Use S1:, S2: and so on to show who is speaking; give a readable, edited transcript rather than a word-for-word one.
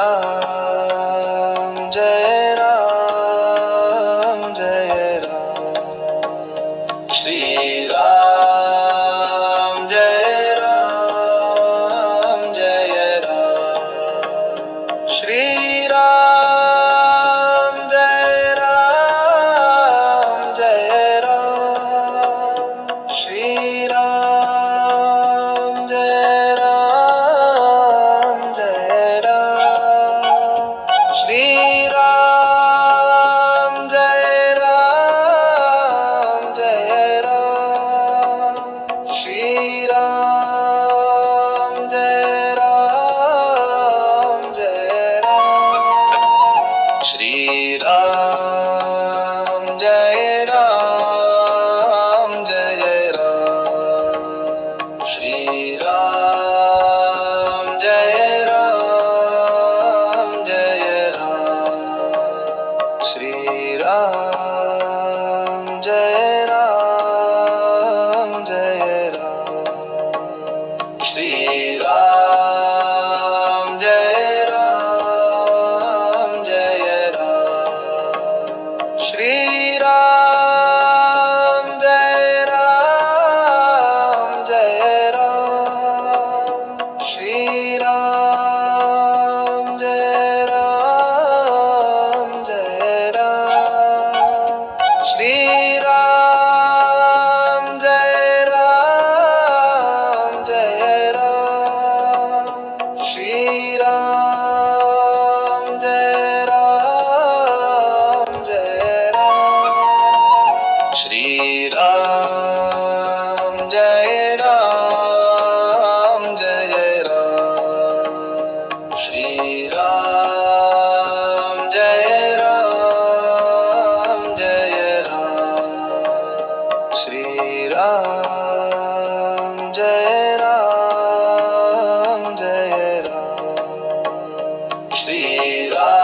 S1: Ram Jai Ram Jai Ram Shri Ram Jai Ram Jai Ram Shri Ram Jai Ram Jai Ram Shri Ram Jai Ram Jai Ram Shri Ram Jai Ram Jai Ram Shri Ram Jai Ram Jai Ram Shri Ram Jai Ram Jai Ram Shri Ram Jai Ram Jai Ram Shri Ram Jai Ram Jai Ram Shri Ram Jai Ram Jai Ram Shri Ram Jai Ram Jai Ram Shri Ram Jai Ram Jai Ram Shri Ram Jai Ram Jai Ram Shri Ram Jai Ram Jai Ram Shri Ram Jai Ram Jai Ram Shri Ram Jai Ram Jai Ram Shri Ram Jai Ram Jai Ram Shri Ram